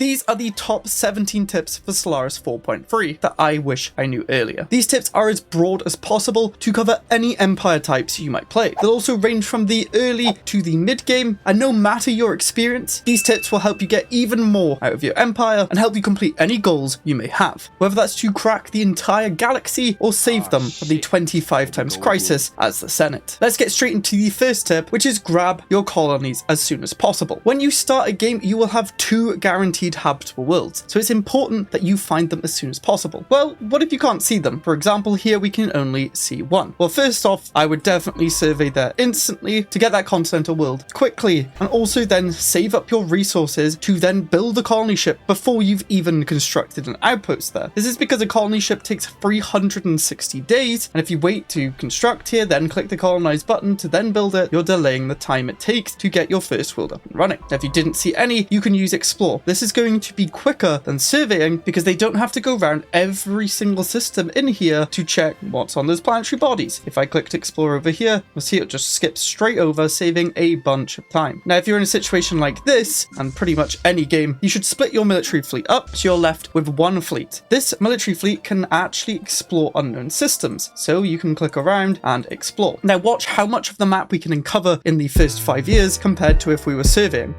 These are the top 17 tips for Stellaris 4.3 that I wish I knew earlier. These tips are as broad as possible to cover any empire types you might play. They'll also range from the early to the mid game, and no matter your experience, these tips will help you get even more out of your empire and help you complete any goals you may have, whether that's to crack the entire galaxy or save them from the 25 times crisis as the Senate. Let's get straight into the first tip, which is grab your colonies as soon as possible. When you start a game, you will have 2 guaranteed habitable worlds, so it's important that you find them as soon as possible. Well, what if you can't see them? For example, here we can only see 1. Well, first off, I would definitely survey there instantly to get that continental world quickly, and also then save up your resources to then build a colony ship before you've even constructed an outpost there. This is because a colony ship takes 360 days, and if you wait to construct here, then click the colonize button to then build it, you're delaying the time it takes to get your first world up and running. Now, if you didn't see any, you can use explore. This is going to be quicker than surveying because they don't have to go around every single system in here to check what's on those planetary bodies. If I clicked explore over here, you'll see it just skips straight over, saving a bunch of time. Now, if you're in a situation like this, and pretty much any game, you should split your military fleet up so you're left with 1 fleet. This military fleet can actually explore unknown systems, so you can click around and explore. Now watch how much of the map we can uncover in the first 5 years compared to if we were surveying.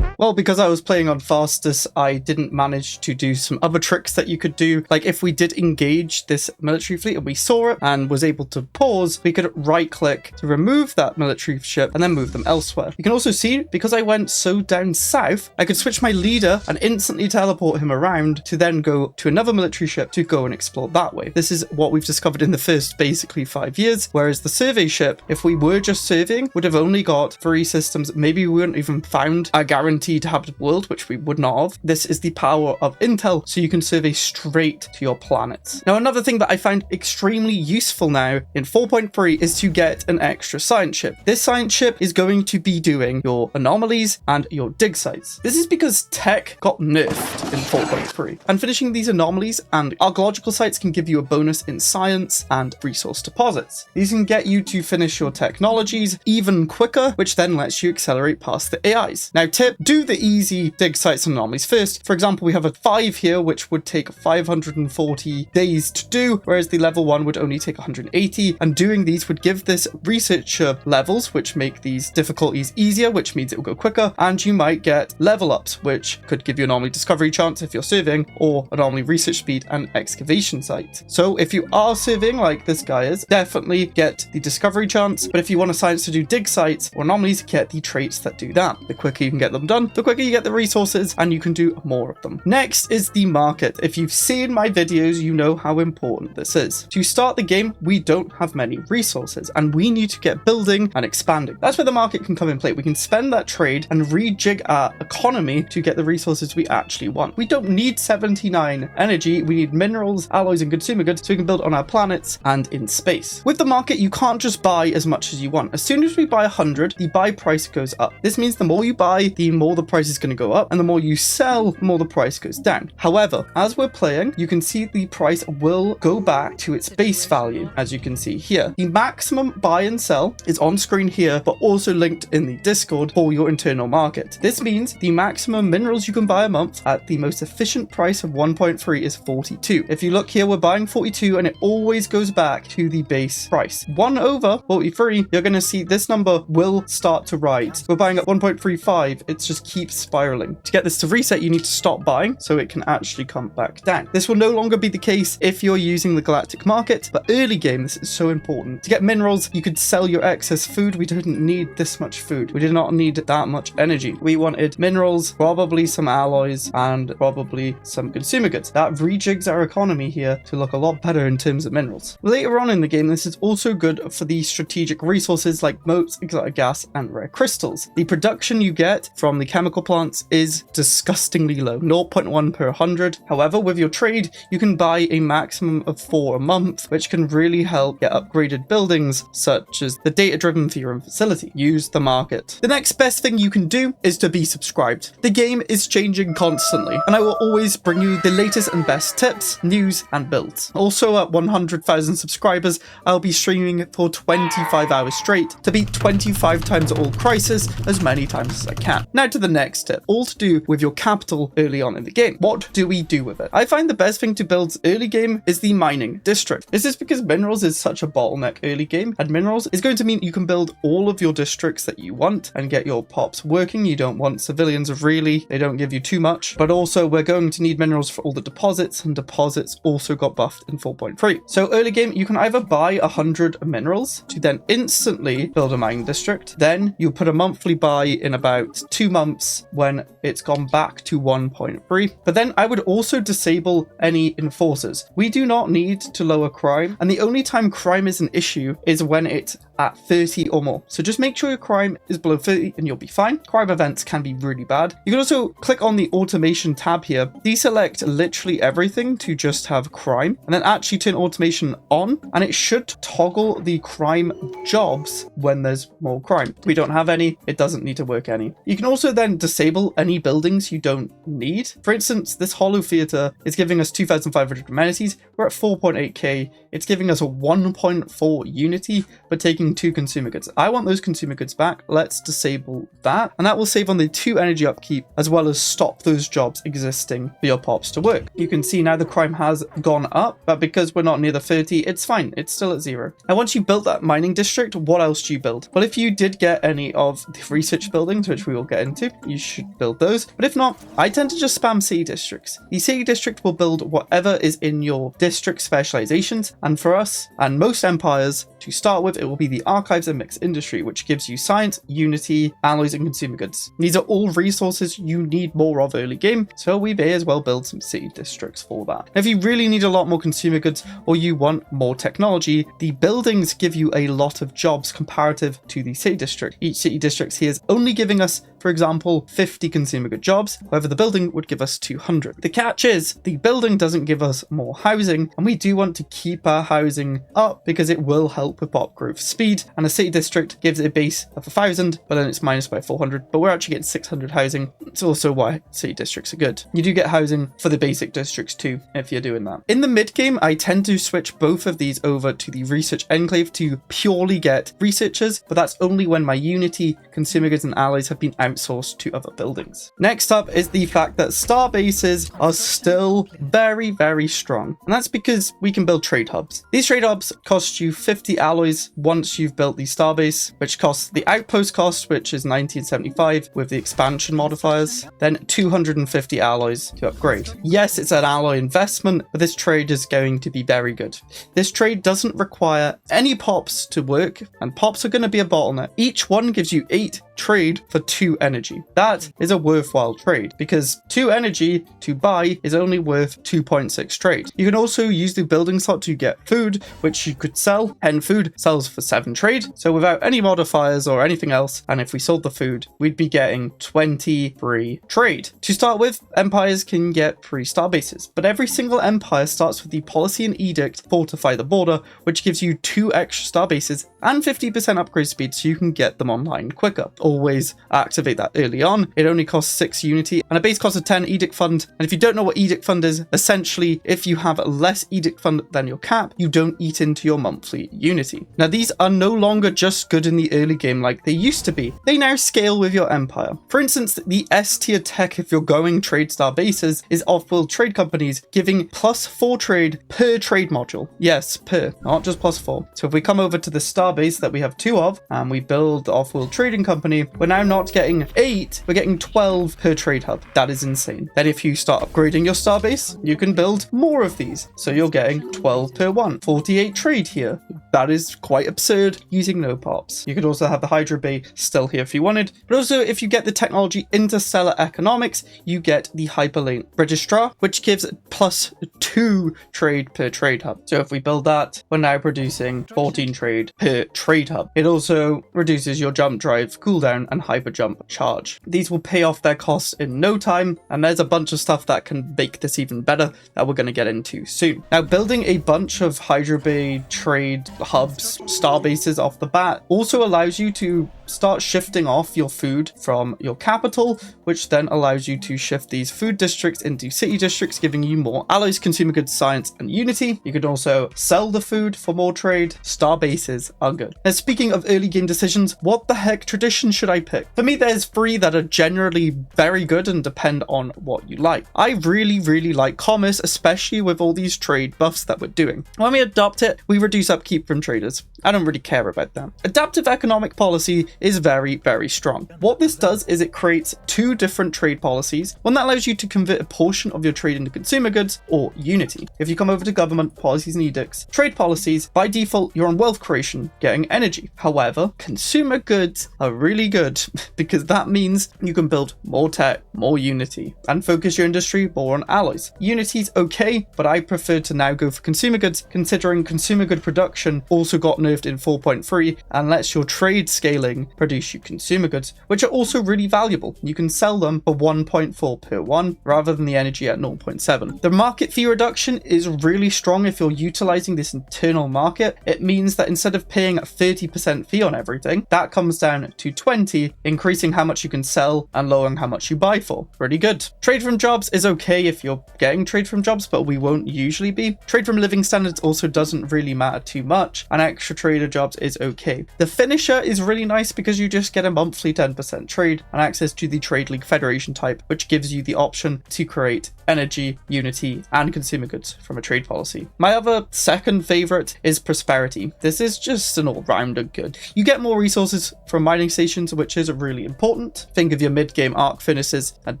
Well, because I was playing on fastest, I didn't manage to do some other tricks that you could do. Like if we did engage this military fleet and we saw it and was able to pause, we could right click to remove that military ship and then move them elsewhere. You can also see, because I went so down south, I could switch my leader and instantly teleport him around to then go to another military ship to go and explore that way. This is what we've discovered in the first basically 5 years, whereas the survey ship, if we were just surveying, would have only got 3 systems. Maybe we wouldn't even found a guaranteed habitable world, which we would not have. This is the power of intel, so you can survey straight to your planets. Now, another thing that I found extremely useful now in 4.3 is to get an extra science ship. This science ship is going to be doing your anomalies and your dig sites. This is because tech got nerfed in 4.3, and finishing these anomalies and archaeological sites can give you a bonus in science and resource deposits. These can get you to finish your technologies even quicker, which then lets you accelerate past the AIs. Now, tip, do the easy dig sites and anomalies first. For example, we have a 5 here, which would take 540 days to do, whereas the level 1 would only take 180, and doing these would give this researcher levels, which make these difficulties easier, which means it will go quicker, and you might get level ups, which could give you anomaly discovery chance if you're surveying, or anomaly research speed and excavation site. So if you are surveying like this guy is, definitely get the discovery chance, but if you want a science to do dig sites or anomalies, get the traits that do that. The quicker you can get them done, the quicker you get the resources and you can do more of them. Next is the market. If you've seen my videos, you know how important this is. To start the game, we don't have many resources and we need to get building and expanding. That's where the market can come in play. We can spend that trade and rejig our economy to get the resources we actually want. We don't need 79 energy. We need minerals, alloys, and consumer goods so we can build on our planets and in space. With the market, you can't just buy as much as you want. As soon as we buy 100, the buy price goes up. This means the more you buy, the more the price is going to go up, and the more you sell, the more the price goes down. However, as we're playing, you can see the price will go back to its base value, as you can see here. The maximum buy and sell is on screen here, but also linked in the Discord for your internal market. This means the maximum minerals you can buy a month at the most efficient price of 1.3 is 42. If you look here, we're buying 42 and it always goes back to the base price. 1 over 43, you're going to see this number will start to rise. We're buying at 1.35, it just keeps spiraling. To get this to reset, you need to stop buying so it can actually come back down. This will no longer be the case if you're using the galactic market, but early game, this is so important. To get minerals, you could sell your excess food. We didn't need this much food. We did not need that much energy. We wanted minerals, probably some alloys, and probably some consumer goods. That rejigs our economy here to look a lot better in terms of minerals. Later on in the game, this is also good for the strategic resources like motes, exotic gas, and rare crystals. The production you get from the chemical chemical plants is disgustingly low, 0.1 per 100. However, with your trade, you can buy a maximum of 4 a month, which can really help get upgraded buildings such as the data-driven theorem facility. Use the market. The next best thing you can do is to be subscribed. The game is changing constantly, and I will always bring you the latest and best tips, news, and builds. Also, at 100,000 subscribers, I'll be streaming for 25 hours straight to beat 25 times all crisis as many times as I can. Now to the next tip, all to do with your capital early on in the game. What do we do with it? I find the best thing to build early game is the mining district. This is because minerals is such a bottleneck early game, and minerals is going to mean you can build all of your districts that you want and get your pops working. You don't want civilians really, they don't give you too much, but also we're going to need minerals for all the deposits, and deposits also got buffed in 4.3. So early game, you can either buy 100 minerals to then instantly build a mining district, then you put a monthly buy in about 2 months when it's gone back to 1.3. But then I would also disable any enforcers. We do not need to lower crime, and the only time crime is an issue is when it's at 30 or more. So just make sure your crime is below 30 and you'll be fine. Crime events can be really bad. You can also click on the automation tab here, deselect literally everything to just have crime, and then actually turn automation on, and it should toggle the crime jobs when there's more crime. We don't have any, it doesn't need to work any. You can also then disable any buildings you don't need. For instance, this Hollow Theatre is giving us 2,500 amenities. We're at 4.8k. It's giving us a 1.4 unity, but taking 2 consumer goods. I want those consumer goods back. Let's disable that, and that will save on the 2 energy upkeep, as well as stop those jobs existing for your pops to work. You can see now the crime has gone up, but because we're not near the 30, it's fine. It's still at 0. And once you built that mining district, what else do you build? Well, if you did get any of the research buildings, which we will get into, you should build those. But if not, I tend to just spam city districts. The city district will build whatever is in your district specializations, and for us and most empires, to start with, it will be the archives and mixed industry, which gives you science, unity, alloys, and consumer goods. These are all resources you need more of early game, so we may as well build some city districts for that. If you really need a lot more consumer goods, or you want more technology, the buildings give you a lot of jobs comparative to the city district. Each city district here is only giving us, for example, 50 consumer good jobs. However, the building would give us 200. The catch is the building doesn't give us more housing, and we do want to keep our housing up because it will help with pop growth speed, and a city district gives a base of 1,000, but then it's minus by 400, but we're actually getting 600 housing. It's also why city districts are good. You do get housing for the basic districts too, if you're doing that. In the mid game, I tend to switch both of these over to the research enclave to purely get researchers, but that's only when my unity, consumer goods, and allies have been outsourced to other buildings. Next up is the fact that starbases are still very, very strong, and that's because we can build trade hubs. These trade hubs cost you 50 alloys once you've built the starbase, which costs the outpost cost, which is 1975 with the expansion modifiers, then 250 alloys to upgrade. Yes, it's an alloy investment, but this trade is going to be very good. This trade doesn't require any pops to work, and pops are going to be a bottleneck. Each one gives you 8 trade for 2 energy. That is a worthwhile trade because 2 energy to buy is only worth 2.6 trade. You can also use the building slot to get food, which you could sell, and food sells for 7 trade. So without any modifiers or anything else, and if we sold the food, we'd be getting 23 trade. To start with, empires can get 3 star bases, but every single empire starts with the policy and edict fortify the border, which gives you 2 extra star bases and 50% upgrade speed so you can get them online quicker. Always activate that early on. It only costs 6 unity and a base cost of 10 edict fund. And if you don't know what edict fund is, essentially if you have less edict fund than your cap, you don't eat into your monthly unity. Now these are no longer just good in the early game like they used to be. They now scale with your empire. For instance, the S tier tech if you're going trade star bases is off-world trade companies giving +4 trade per trade module. Yes, per, not just +4. So if we come over to the star base that we have 2 of and we build the off-world trading company, we're now not getting 8, we're getting 12 per trade hub. That is insane. Then if you start upgrading your starbase, you can build more of these. So you're getting 12 per 1, 48 trade here. that is quite absurd using no pops. You could also have the Hydro Bay still here if you wanted, but also if you get the technology interstellar economics, you get the Hyperlane Registrar, which gives +2 trade per trade hub. So if we build that, we're now producing 14 trade per trade hub. It also reduces your jump drive cooldown and hyper jump charge. These will pay off their costs in no time, and there's a bunch of stuff that can make this even better that we're going to get into soon. Now, building a bunch of Hydro Bay trade hubs, star bases off the bat also allows you to start shifting off your food from your capital, which then allows you to shift these food districts into city districts, giving you more alloys, consumer goods, science, and unity. You could also sell the food for more trade. Star bases are good. Now, speaking of early game decisions, what the heck tradition should I pick? For me, there's 3 that are generally very good and depend on what you like. I really like commerce, especially with all these trade buffs that we're doing. When we adopt it, we reduce upkeep from traders. I don't really care about that. Adaptive economic policy is very strong. What this does is it creates 2 different trade policies, one that allows you to convert a portion of your trade into consumer goods or unity. If you come over to government policies and edicts, trade policies, by default, you're on wealth creation, getting energy. However, consumer goods are really good because that means you can build more tech, more unity, and focus your industry more on alloys. Unity's okay, but I prefer to now go for consumer goods, considering consumer good production also got nerfed in 4.3 and lets your trade scaling produce you consumer goods, which are also really valuable. You can sell them for 1.4 per 1 rather than the energy at 0.7. The market fee reduction is really strong if you're utilizing this internal market. It means that instead of paying a 30% fee on everything, that comes down to 20, increasing how much you can sell and lowering how much you buy for. Pretty good. Trade from jobs is okay if you're getting trade from jobs, but we won't usually be. Trade from living standards also doesn't really matter too much, and extra trader jobs is okay. The finisher is really nice because you just get a monthly 10% trade and access to the Trade League Federation type, which gives you the option to create energy, unity, and consumer goods from a trade policy. My other second favorite is prosperity. This is just an all-rounder good. You get more resources from mining stations, which is really important. Think of your mid-game arc finishes and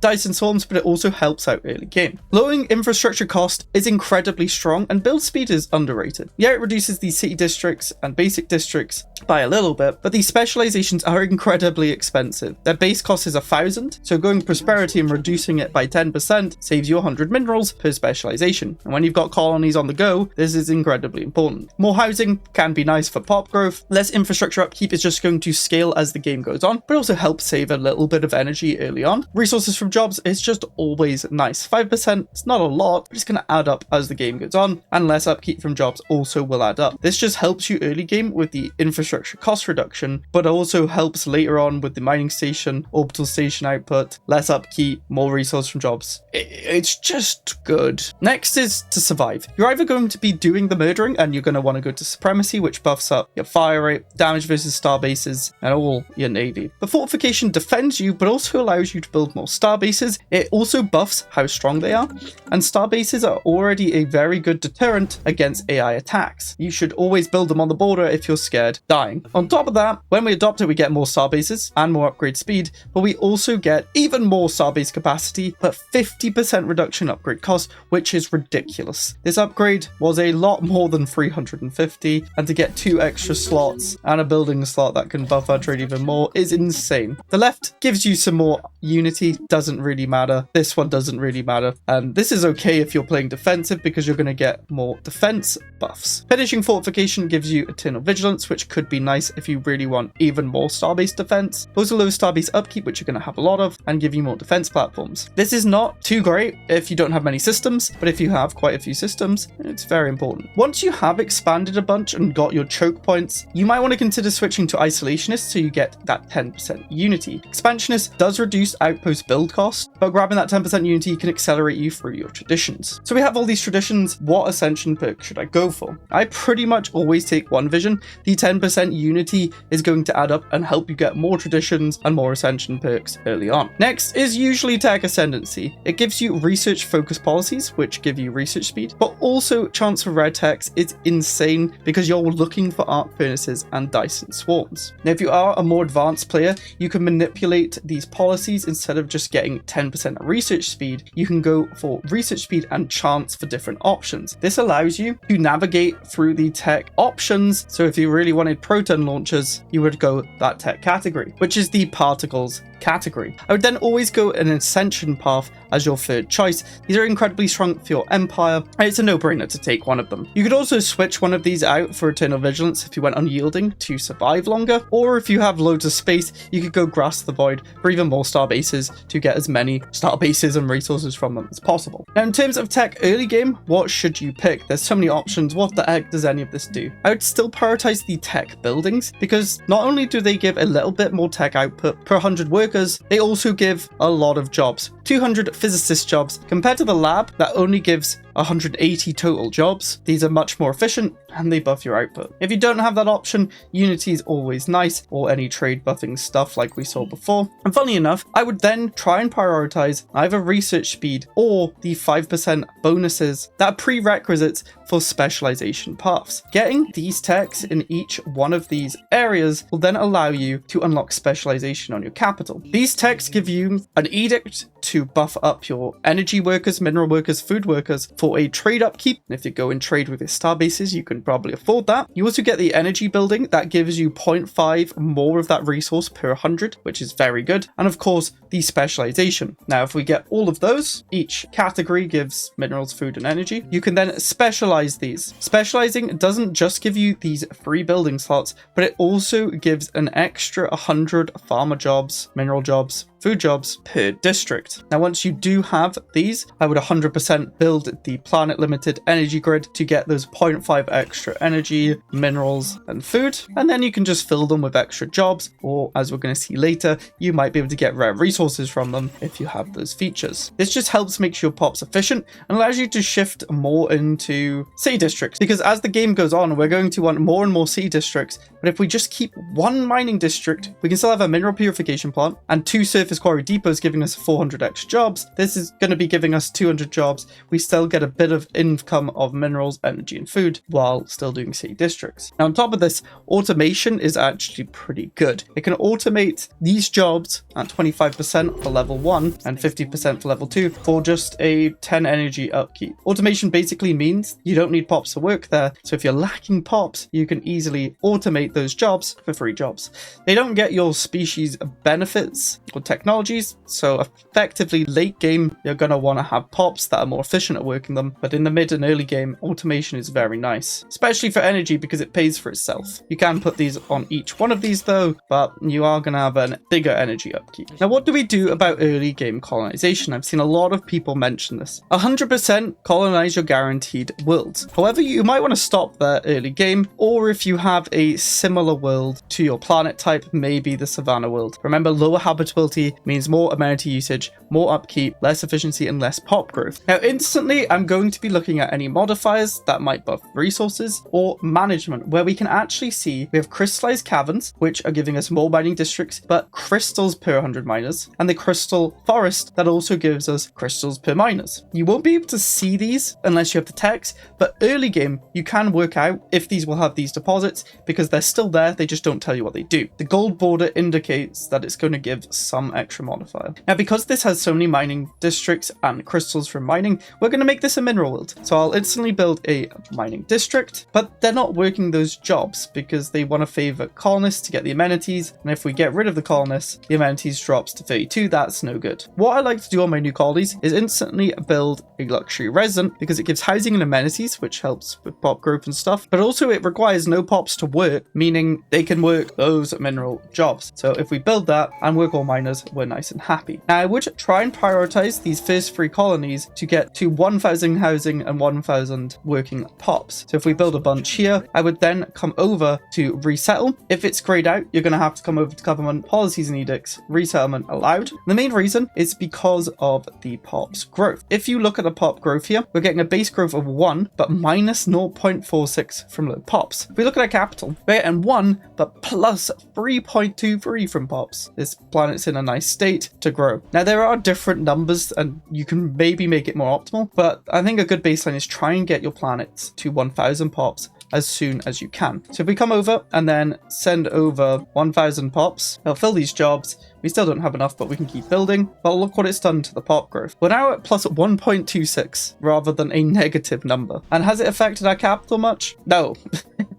Dyson swarms, but it also helps out early game. Lowering infrastructure cost is incredibly strong, and build speed is underrated. Yeah, it reduces the city districts and basic districts by a little bit, but these specializations are incredibly expensive. Their base cost is 1,000, so going prosperity and reducing it by 10% saves you 100 minerals per specialization. And when you've got colonies on the go, this is incredibly important. More housing can be nice for pop growth. Less infrastructure upkeep is just going to scale as the game goes on, but also helps save a little bit of energy early on. Resources from jobs is just always nice. 5%, it's not a lot, but it's going to add up as the game goes on, and less upkeep from jobs also will add up. This just helps you early game with the infrastructure cost reduction, but also helps later on with the mining station, orbital station output, less upkeep, more resources from jobs. It's just good. Next is to survive. You're either going to be doing the murdering and you're going to want to go to supremacy, which buffs up your fire rate, damage versus star bases, and all your navy. The fortification defends you, but also allows you to build more star bases. It also buffs how strong they are, and star bases are already a very good deterrent against AI attacks. You should always build them on the border if you're scared dying. On top of that, when we adopt it, we get more star bases and more upgrade speed, but we also get even more star base capacity, but 50% reduction upgrade cost, which is ridiculous. This upgrade was a lot more than 350, and to get 2 extra slots and a building slot that can buff our trade even more is insane. The left gives you some more unity, doesn't really matter. This one doesn't really matter, and this is okay if you're playing defensive because you're going to get more defense buffs. Finishing fortification gives you eternal vigilance, which could be nice if you really want even more starbase defense. Also low starbase upkeep, which you're going to have a lot of, and give you more defense platforms. This is not too great if you don't have many systems, but if you have quite a few systems, it's very important. Once you have expanded a bunch and got your choke points, you might want to consider switching to isolationist so you get that 10% unity. Expansionist does reduce outpost build cost, but grabbing that 10% unity can accelerate you through your traditions. So we have all these traditions. What Ascension perk should I go for? I pretty much always take one vision. The 10% unity is going to add up up and help you get more traditions and more Ascension perks early on. Next is usually tech ascendancy. It gives you research focus policies, which give you research speed, but also chance for rare techs is insane because you're looking for arc furnaces and Dyson swarms. Now, if you are a more advanced player, you can manipulate these policies. Instead of just getting 10% research speed, you can go for research speed and chance for different options. This allows you to navigate through the tech options. So if you really wanted proton launchers, you would go that tech category, which is the particles category. I would then always go an Ascension path as your third choice. These are incredibly strong for your empire, and it's a no-brainer to take one of them. You could also switch one of these out for Eternal Vigilance if you went unyielding to survive longer, or if you have loads of space, you could go Grasp the Void for even more Starbases to get as many Starbases and resources from them as possible. Now, in terms of tech early game, what should you pick? There's so many options. What the heck does any of this do? I would still prioritize the tech buildings because not only do they give a little bit more tech output per 100 workers, they also give a lot of jobs. 200 physicist jobs compared to the lab that only gives 180 total jobs. These are much more efficient and they buff your output. If you don't have that option, Unity is always nice, or any trade buffing stuff like we saw before. And funnily enough, I would then try and prioritize either research speed or the 5% bonuses that are prerequisites for specialization paths. Getting these techs in each one of these areas will then allow you to unlock specialization on your capital. These techs give you an edict to buff up your energy workers, mineral workers, food workers for a trade upkeep. And if you go and trade with your Starbases, you can probably afford that. You also get the energy building that gives you 0.5 more of that resource per 100, which is very good. And of course, the specialization. Now, if we get all of those, each category gives minerals, food, and energy. You can then specialize these. Specializing doesn't just give you these free building slots, but it also gives an extra 100 farmer jobs, mineral jobs, food jobs per district. Now, once you do have these, I would 100% build the planet limited energy grid to get those 0.5 extra energy, minerals, and food. And then you can just fill them with extra jobs, or as we're going to see later, you might be able to get rare resources from them if you have those features. This just helps make your pops efficient and allows you to shift more into city districts, because as the game goes on, we're going to want more and more city districts. But if we just keep one mining district, we can still have a mineral purification plant and 2 surface quarry depots giving us 400 extra jobs. This is going to be giving us 200 jobs. We still get a bit of income of minerals, energy, and food while still doing city districts. Now, on top of this, automation is actually pretty good. It can automate these jobs at 25% for level 1 and 50% for level 2 for just a 10 energy upkeep. Automation basically means you don't need pops to work there. So if you're lacking pops, you can easily automate those jobs for free jobs. They don't get your species benefits or technologies, so effectively late game you're going to want to have pops that are more efficient at working them, but in the mid and early game automation is very nice, especially for energy because it pays for itself. You can put these on each one of these though, but you are going to have a bigger energy upkeep. Now, what do we do about early game colonization? I've seen a lot of people mention this. 100% colonize your guaranteed worlds. However, you might want to stop there early game, or if you have a similar world to your planet type, maybe the Savannah world. Remember, lower habitability means more amenity usage, more upkeep, less efficiency, and less pop growth. Now, instantly, I'm going to be looking at any modifiers that might buff resources or management, where we can actually see we have crystallized caverns, which are giving us more mining districts, but crystals per 100 miners, and the crystal forest that also gives us crystals per miners. You won't be able to see these unless you have the text, but early game, you can work out if these will have these deposits because they're still there, they just don't tell you what they do. The gold border indicates that it's going to give some extra modifier. Now, because this has so many mining districts and crystals from mining, we're going to make this a mineral world. So I'll instantly build a mining district, but they're not working those jobs because they want to favor colonists to get the amenities. And if we get rid of the colonists, the amenities drops to 32. That's no good. What I like to do on my new colonies is instantly build a luxury resident because it gives housing and amenities, which helps with pop growth and stuff, but also it requires no pops to work, meaning they can work those mineral jobs. So if we build that and work all miners, and we're nice and happy. Now, I would try and prioritize these first 3 colonies to get to 1,000 housing and 1,000 working pops. So if we build a bunch here, I would then come over to resettle. If it's grayed out, you're going to have to come over to government policies and edicts, resettlement allowed. The main reason is because of the pops growth. If you look at the pop growth here, we're getting a base growth of 1, but minus 0.46 from low pops. If we look at our capital, we're getting 1, but plus 3.23 from pops. This planet's in a nice state to grow. Now, there are different numbers and you can maybe make it more optimal, but I think a good baseline is try and get your planets to 1,000 pops as soon as you can. So if we come over and then send over 1,000 pops, it'll fill these jobs. We still don't have enough, but we can keep building. But look what it's done to the pop growth. We're now at plus 1.26 rather than a negative number. And has it affected our capital much? No.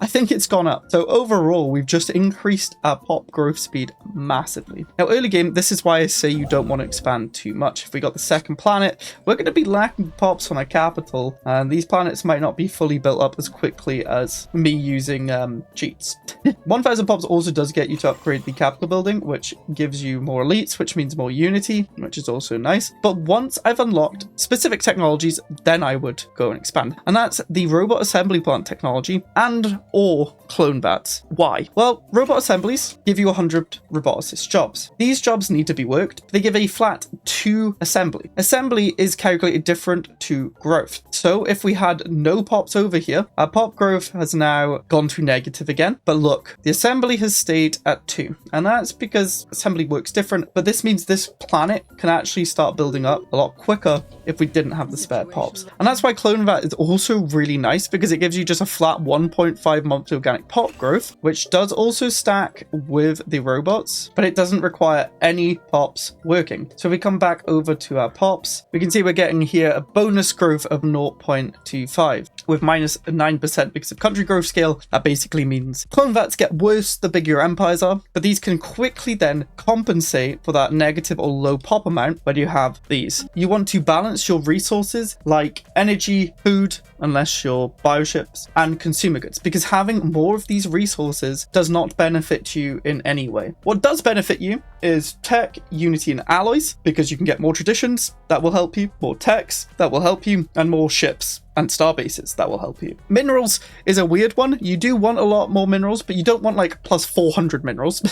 I think it's gone up. So overall, we've just increased our pop growth speed massively. Now, early game, this is why I say you don't want to expand too much. If we got the second planet, we're going to be lacking pops on our capital, and these planets might not be fully built up as quickly as me using cheats. 1,000 pops also does get you to upgrade the capital building, which gives you more elites, which means more unity, which is also nice. But once I've unlocked specific technologies, then I would go and expand. And that's the robot assembly plant technology and or clone bats. Why? Well, robot assemblies give you 100 roboticist jobs. These jobs need to be worked, but they give a flat 2 assembly. Assembly is calculated different to growth. So if we had no pops over here, our pop growth has now gone to negative again. But look, the assembly has stayed at 2. And that's because assembly works different. But this means this planet can actually start building up a lot quicker if we didn't have the spare pops. And that's why clone bat is also really nice, because it gives you just a flat 1.5 monthly organic pop growth, which does also stack with the robots, but it doesn't require any pops working. So if we come back over to our pops, we can see we're getting here a bonus growth of 0.25 with minus 9% because of country growth scale. That basically means clone vats get worse the bigger your empires are, but these can quickly then compensate for that negative or low pop amount when you have these. You want to balance your resources like energy, food, unless you're bioships, and consumer goods, because having more of these resources does not benefit you in any way. What does benefit you is tech, unity, and alloys, because you can get more traditions, that will help you, more techs, that will help you, and more ships and starbases, that will help you. Minerals is a weird one. You do want a lot more minerals, but you don't want like plus 400 minerals.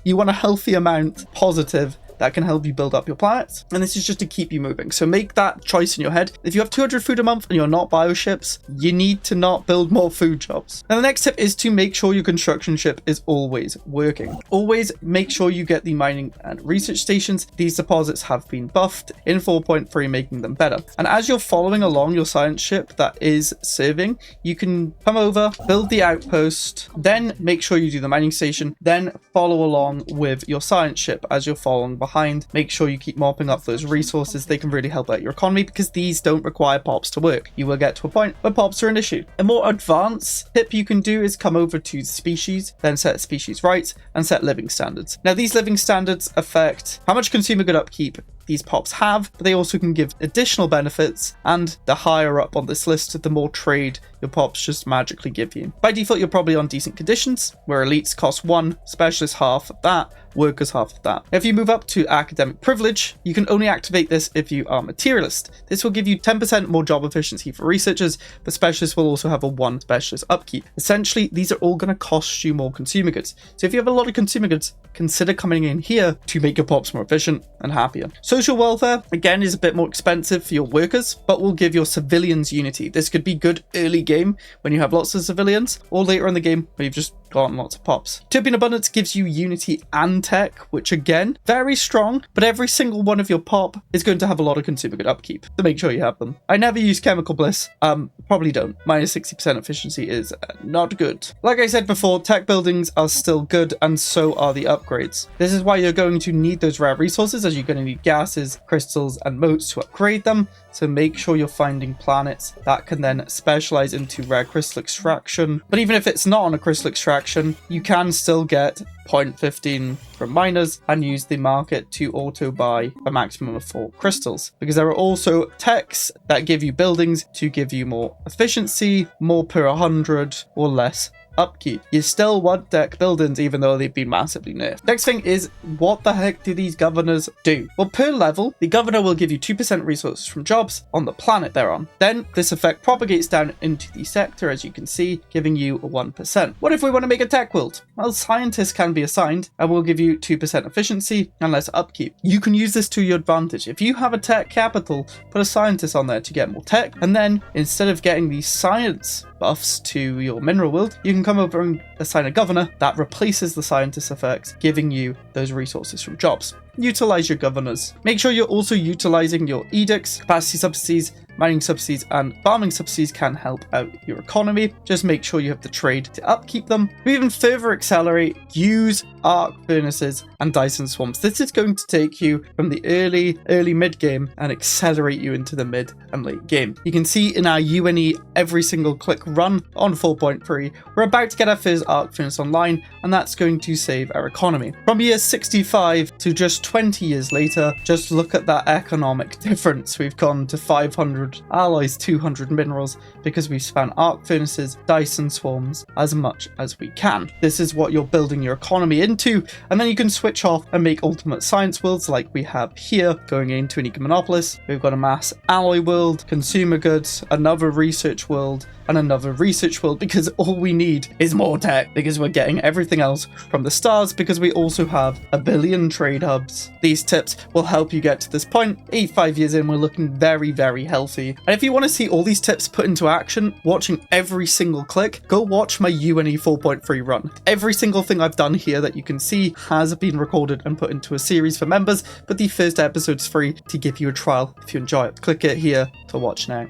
You want a healthy amount, positive, that can help you build up your planets. And this is just to keep you moving. So make that choice in your head. If you have 200 food a month and you're not bioships, you need to not build more food jobs. And the next tip is to make sure your construction ship is always working. Always make sure you get the mining and research stations. These deposits have been buffed in 4.3, making them better. And as you're following along your science ship that is serving, you can come over, build the outpost, then make sure you do the mining station, then follow along with your science ship as you're following behind. Make sure you keep mopping up those resources. They can really help out your economy because these don't require pops to work. You will get to a point where pops are an issue. A more advanced tip you can do is come over to species, then set species rights and set living standards. Now, these living standards affect how much consumer good upkeep these pops have, but they also can give additional benefits, and the higher up on this list, the more trade your pops just magically give you. By default, you're probably on decent conditions, where elites cost 1, specialists half of that, workers half of that. If you move up to academic privilege, you can only activate this if you are materialist. This will give you 10% more job efficiency for researchers, but specialists will also have a 1 specialist upkeep. Essentially, these are all going to cost you more consumer goods. So if you have a lot of consumer goods, consider coming in here to make your pops more efficient and happier. Social welfare, again, is a bit more expensive for your workers, but will give your civilians unity. This could be good early game when you have lots of civilians, or later in the game when you've just gotten lots of pops. Utopian abundance gives you unity and tech, which again, very strong, but every single one of your pop is going to have a lot of consumer good upkeep, so make sure you have them. I never use chemical bliss, probably don't. Minus 60% efficiency is not good. Like I said before, tech buildings are still good, and so are the upgrades. This is why you're going to need those rare resources, as you're going to need gases, crystals, and motes to upgrade them. So make sure you're finding planets that can then specialize into rare crystal extraction. But even if it's not on a crystal extraction, you can still get 0.15 from miners and use the market to auto buy a maximum of 4 crystals, because there are also techs that give you buildings to give you more efficiency, more per 100 or less upkeep. You still want deck buildings even though they've been massively nerfed. Next thing is, what the heck do these governors do? Well, per level, the governor will give you 2% resources from jobs on the planet they're on. Then this effect propagates down into the sector, as you can see, giving you a 1%. What if we want to make a tech world? Well, scientists can be assigned and will give you 2% efficiency and less upkeep. You can use this to your advantage. If you have a tech capital, put a scientist on there to get more tech, and then instead of getting these science buffs to your mineral world, you can come over and assign a governor that replaces the scientist effects, giving you those resources from jobs. Utilize your governors. Make sure you're also utilizing your edicts. Capacity subsidies, mining subsidies, and farming subsidies can help out your economy. Just make sure you have the trade to upkeep them. To even further accelerate, use arc furnaces and Dyson swarms. This is going to take you from the early mid game and accelerate you into the mid and late game. You can see in our UNE every single click run on 4.3, we're about to get our first arc furnace online, and that's going to save our economy. From year 65 to just 20 years later, just look at that economic difference. We've gone to 500 alloys, 200 minerals, because we've spanned arc furnaces, Dyson swarms as much as we can. This is what you're building your economy into, and then you can switch off and make ultimate science worlds like we have here. Going into an Ecomonopolis, we've got a mass alloy world, consumer goods, another research world, and another research world, because all we need is more tech, because we're getting everything else from the stars, because we also have a billion trade hubs. These tips will help you get to this point. 85 years in, we're looking very, very healthy. And if you want to see all these tips put into action, watching every single click, go watch my UNE 4.3 run. Every single thing I've done here that you can see has been recorded and put into a series for members, but the first episode's free to give you a trial if you enjoy it. Click it here to watch now.